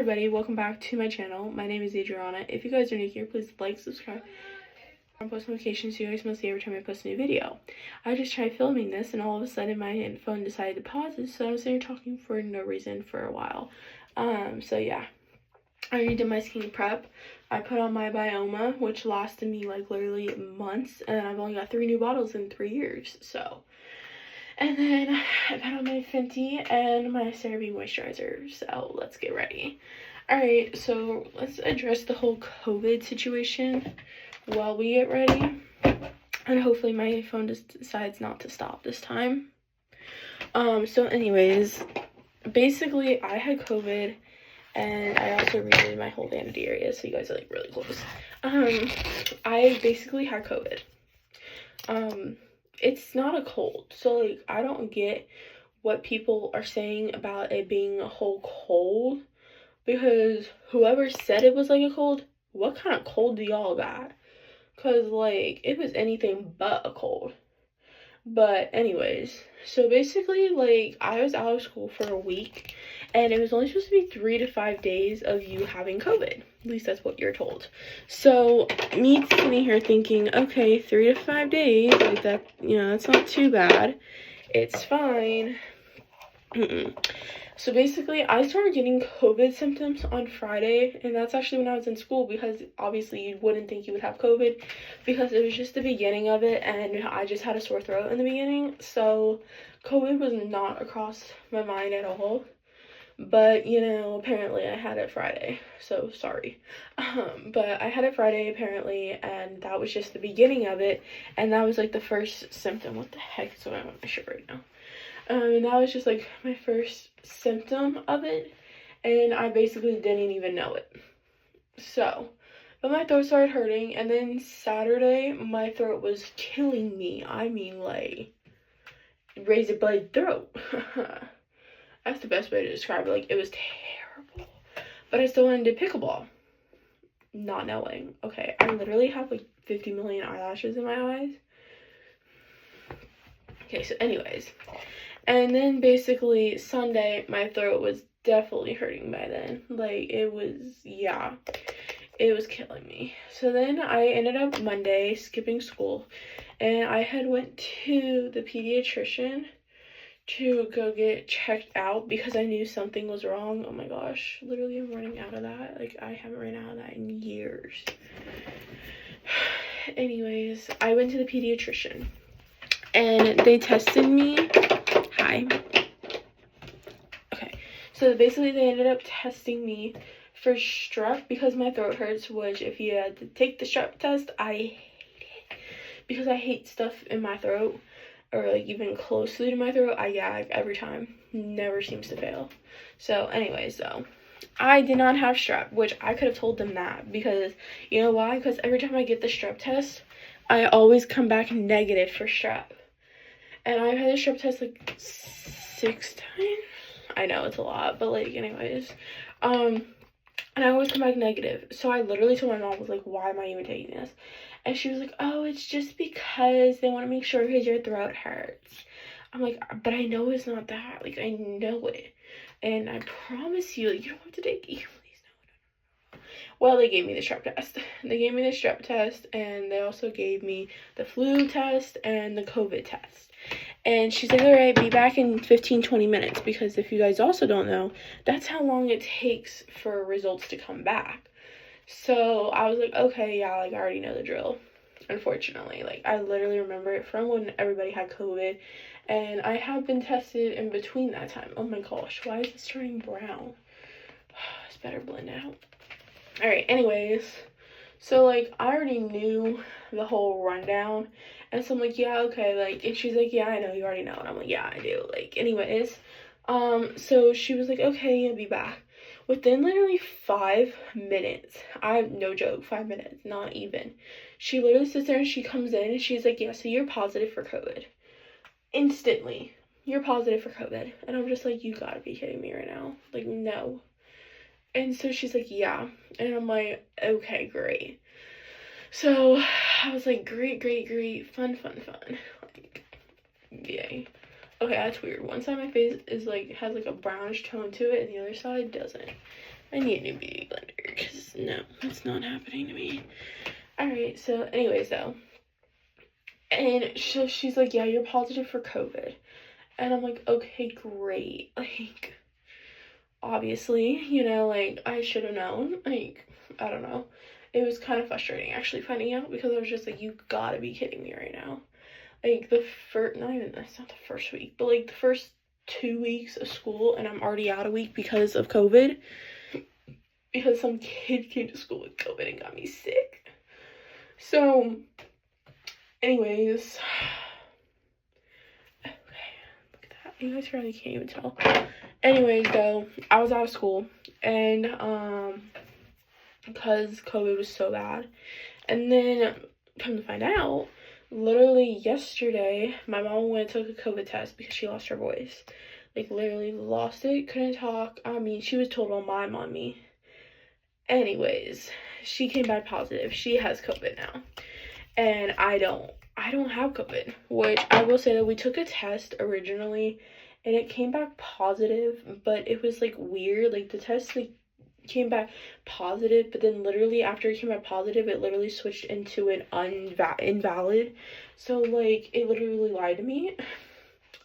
everybody, welcome back to my channel. My name is Adriana. If you guys are new here, please like, subscribe, and post notifications so you guys will see every time I post a new video. I just tried filming this and all of a sudden my phone decided to pause it, so I was there talking for no reason for a while. So yeah. I already did my skin prep. I put on my Bioma, which lasted me like literally months, and I've only got 3 new bottles in 3 years, so. And then I put on my Fenty and my CeraVe moisturizer, so let's get ready. Alright, so let's address the whole COVID situation while we get ready. And hopefully my phone just decides not to stop this time. So anyways, basically I had COVID and I also redid my whole vanity area, so you guys are like really close. I basically had COVID. It's not a cold, so like I don't get what people are saying about it being a whole cold, because whoever said it was like a cold, what kind of cold do y'all got? Because like it was anything but a cold. But anyways, so basically like I was out of school for a week and it was only supposed to be 3 to 5 days of you having COVID. At least that's what you're told. So me sitting here thinking, okay, 3 to 5 days, like that, you know, that's not too bad. It's fine. So basically I started getting COVID symptoms on Friday, and that's actually when I was in school, because obviously you wouldn't think you would have COVID because it was just the beginning of it and I just had a sore throat in the beginning. So COVID was not across my mind at all. But, you know, apparently I had it Friday, so sorry. But I had it Friday, apparently, and that was just the beginning of it, and that was, like, the first symptom. What the heck is going on with my shirt right now? And that was just, like, my first symptom of it, and I basically didn't even know it. So, but my throat started hurting, and then Saturday, my throat was killing me. I mean, like, razor blade throat. That's the best way to describe it. Like, it was terrible. But I still went and did pickleball. Not knowing. Okay, I literally have like 50 million eyelashes in my eyes. Okay, so anyways. And then basically Sunday, my throat was definitely hurting by then. Like, it was, yeah. It was killing me. So then I ended up Monday skipping school. And I had went to the pediatrician to go get checked out because I knew something was wrong. Oh my gosh, literally I'm running out of that. Like, I haven't ran out of that in years. Anyways, I went to the pediatrician and they tested me. Hi. Okay, so basically they ended up testing me for strep because my throat hurts, which if you had to take the strep test, I hate it because I hate stuff in my throat, or like even closely to my throat. I gag every time. Never seems to fail. So anyways, though, I did not have strep, which I could have told them that, because you know why? Because every time I get the strep test, I always come back negative for strep. And I've had the strep test like 6 times. I know it's a lot, but like anyways. And I always come back negative. So I literally told my mom, was like, why am I even taking this? And she was like, oh, it's just because they want to make sure because your throat hurts. I'm like, but I know it's not that. Like, I know it. And I promise you, like, you don't have to take it. Please, no. Well, they gave me the strep test. They gave me the strep test, and they also gave me the flu test and the COVID test. And she's like, all right, be back in 15-20 minutes, because if you guys also don't know, that's how long it takes for results to come back. So I was like, okay, yeah, like I already know the drill. Unfortunately, like I literally remember it from when everybody had COVID, and I have been tested in between that time. Oh my gosh, why is this turning brown? It's better blend out. All right, anyways, so like I already knew the whole rundown, and so I'm like, yeah, okay, like, and she's like, yeah, I know, you already know, and I'm like, yeah, I do. Like, anyways, so she was like, okay, you'll be back. Within literally 5 minutes, no joke, 5 minutes, not even. She literally sits there and she comes in and she's like, yeah, so you're positive for COVID. Instantly, you're positive for COVID. And I'm just like, you gotta be kidding me right now. Like, no. And so she's like, yeah. And I'm like, okay, great. So I was like, great, fun. Like, yay. Okay, that's weird. One side of my face is like, has like a brownish tone to it, and the other side doesn't. I need a new beauty blender because no, it's not happening to me. Alright, so anyways though. And she's like, yeah, you're positive for COVID. And I'm like, okay, great. Like, obviously, you know, like, I should have known. Like, I don't know. It was kind of frustrating actually finding out because I was just like, you gotta be kidding me right now. Like, that's not the first week, but like the first 2 weeks of school, and I'm already out a week because of COVID. Because some kid came to school with COVID and got me sick. So, anyways. Okay, look at that. You guys probably can't even tell. Anyways, though, I was out of school, and because COVID was so bad. And then, come to find out, literally yesterday, my mom went and took a COVID test because she lost her voice. Like, literally lost it, couldn't talk. I mean, she was total mime on me. Anyways, she came back positive. She has COVID now. And I don't have COVID, which I will say that we took a test originally and it came back positive, but it was like weird. Like the test like came back positive, but then literally after it came back positive, it literally switched into an invalid. So like it literally lied to me.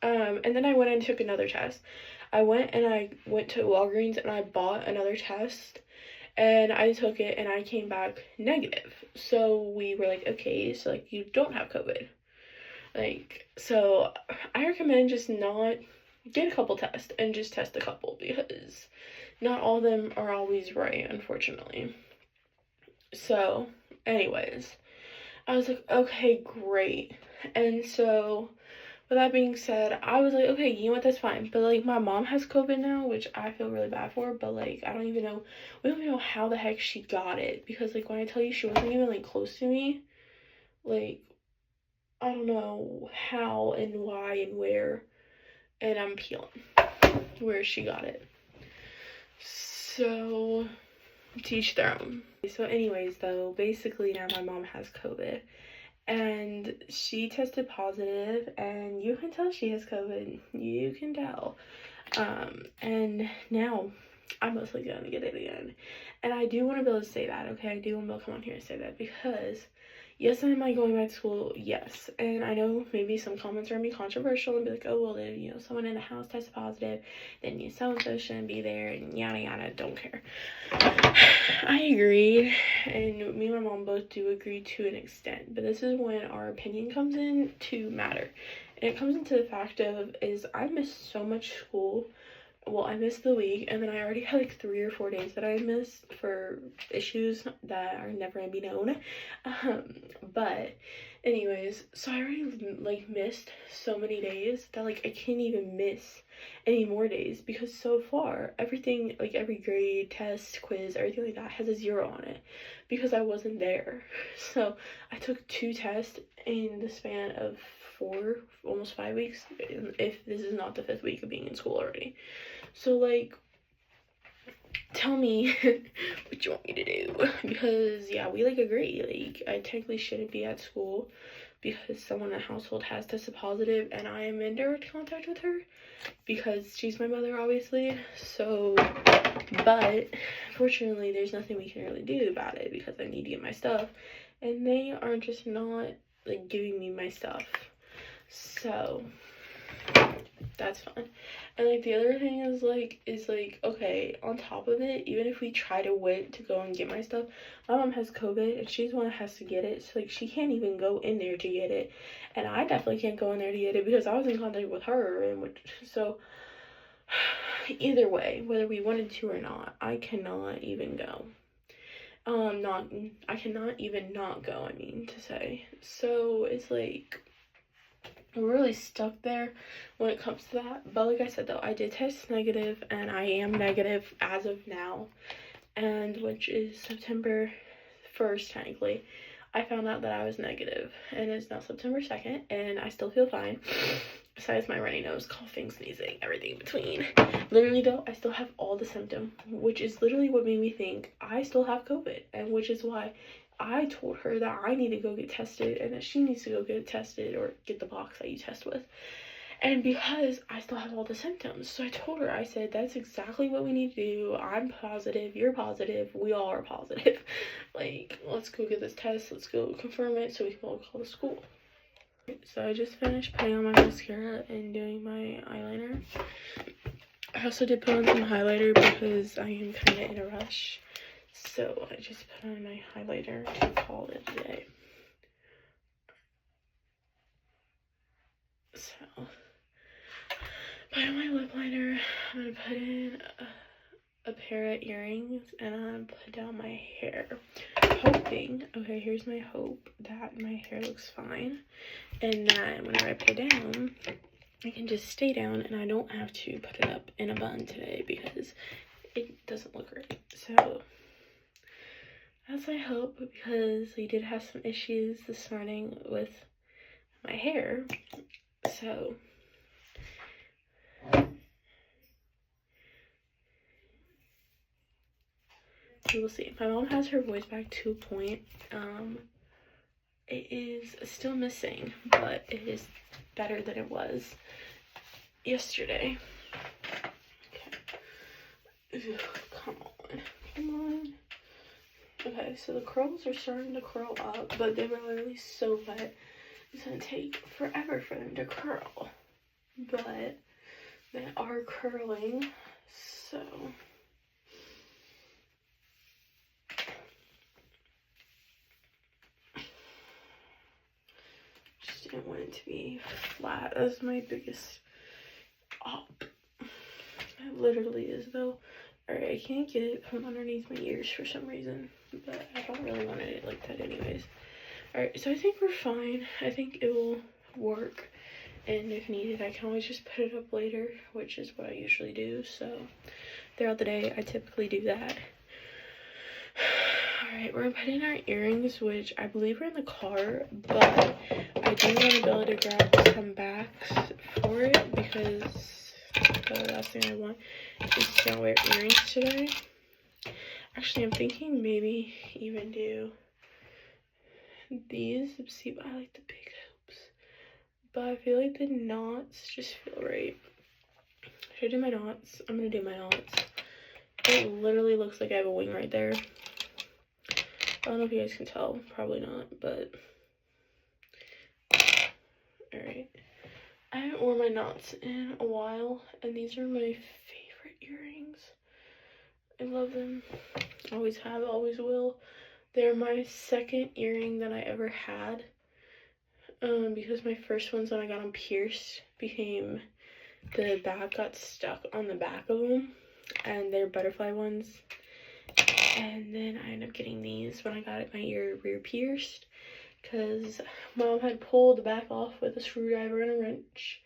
And then I went and took another test. I went to Walgreens and I bought another test. And I took it and I came back negative. So we were like, okay, so like you don't have COVID. Like, so I recommend just not get a couple tests and just test a couple because not all of them are always right, unfortunately. So, anyways, I was like, okay, great. And so with that being said, I was like, okay, you know what, that's fine. But, like, my mom has COVID now, which I feel really bad for. But, like, we don't even know how the heck she got it. Because, like, when I tell you she wasn't even, like, close to me, like, I don't know how and why and where. And I'm peeling where she got it. So, to each their own. So, anyways, though, basically now my mom has COVID. And she tested positive, and you can tell she has COVID. You can tell. And now I'm most likely gonna get it again. And I do want to be able to say that, okay? I do want to be able to come on here and say that because, yes, am I going back to school? Yes. And I know maybe some comments are gonna be controversial and be like, oh, well, then, you know, someone in the house tested positive, then you so-and-so shouldn't be there, and yada yada, don't care. I agree, and me and my mom both do agree to an extent, but this is when our opinion comes in to matter. And it comes into the fact of, is I missed so much school. Well, I missed the week, and then I already had like 3 or 4 days that I missed for issues that are never gonna be known. But anyways, so I already like missed so many days that like I can't even miss any more days because so far everything, like every grade, test, quiz, everything like that has a 0 on it because I wasn't there. So I took 2 tests in the span of 4, almost 5 weeks, if this is not the 5th week of being in school already. So like, tell me what you want me to do, because yeah, we like agree, like I technically shouldn't be at school because someone in the household has tested positive and I am in direct contact with her because she's my mother, obviously. So, but fortunately there's nothing we can really do about it because I need to get my stuff and they are just not like giving me my stuff. So that's fun. And like the other thing is like okay, on top of it, even if we try to wait to go and get my stuff, my mom has COVID and she's the one that has to get it, so like she can't even go in there to get it, and I definitely can't go in there to get it because I was in contact with her, and so either way, whether we wanted to or not, I cannot even go. I cannot even not go, I mean to say. So it's like we're really stuck there when it comes to that. But like I said though, I did test negative and I am negative as of now, and which is September 1st technically. I found out that I was negative, and it's now September 2nd and I still feel fine besides my runny nose, coughing, sneezing, everything in between. Literally though, I still have all the symptoms, which is literally what made me think I still have COVID, and which is why I told her that I need to go get tested and that she needs to go get tested or get the box that you test with. And because I still have all the symptoms, so I told her, I said, that's exactly what we need to do. I'm positive, you're positive, we all are positive. Like, let's go get this test, let's go confirm it so we can all call the school. So I just finished putting on my mascara and doing my eyeliner. I also did put on some highlighter because I am kind of in a rush. So I just put on my highlighter to call it a day. So, put on my lip liner. I'm going to put in a pair of earrings and I'm going to put down my hair. Hoping, okay, here's my hope, that my hair looks fine. And that whenever I put it down, I can just stay down and I don't have to put it up in a bun today because it doesn't look right. So that's my hope, because we did have some issues this morning with my hair. So we will see. My mom has her voice back to a point. It is still missing, but it is better than it was yesterday. Okay. Ugh, come on. Okay, so the curls are starting to curl up, but they were literally so wet. It's gonna take forever for them to curl, but they are curling, so just didn't want it to be flat. That's my biggest op. It literally is though. Alright, I can't get it from underneath my ears for some reason, but I don't really want it like that anyways. Alright, so I think we're fine. I think it will work, and if needed I can always just put it up later, which is what I usually do. So throughout the day I typically do that. Alright, we're gonna put in our earrings, which I believe are in the car, but I do want to be able to grab some backs for it because the last thing I want is to not wear earrings today. Actually, I'm thinking maybe even do these. See, I like the big hoops, but I feel like the knots just feel right. Should I do my knots? I'm gonna do my knots. It literally looks like I have a wing right there. I don't know if you guys can tell, probably not, but alright. I haven't worn my knots in a while, and these are my favorite earrings. I love them. Always have, always will. They're my second earring that I ever had, because my first ones, when I got them pierced, became, the back got stuck on the back of them, and they're butterfly ones. And then I ended up getting these when I got my ear rear pierced, because mom had pulled the back off with a screwdriver and a wrench,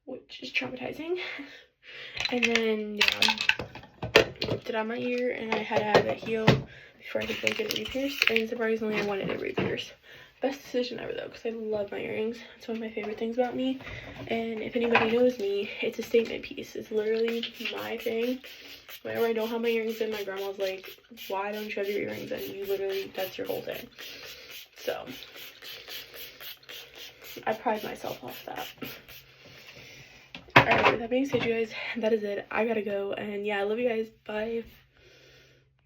which is traumatizing. And then, yeah, ripped it out of my ear, and I had to have it heal before I could go get it re-pierced, and surprisingly I wanted it re-pierced. Best decision ever though, because I love my earrings. It's one of my favorite things about me, and if anybody knows me, it's a statement piece. It's literally my thing. Whenever I don't have my earrings in, my grandma's like, why don't you have your earrings in? You literally, that's your whole thing. So I pride myself off that. Alright, with that being said, you guys, that is it. I gotta go, and yeah, I love you guys. Bye.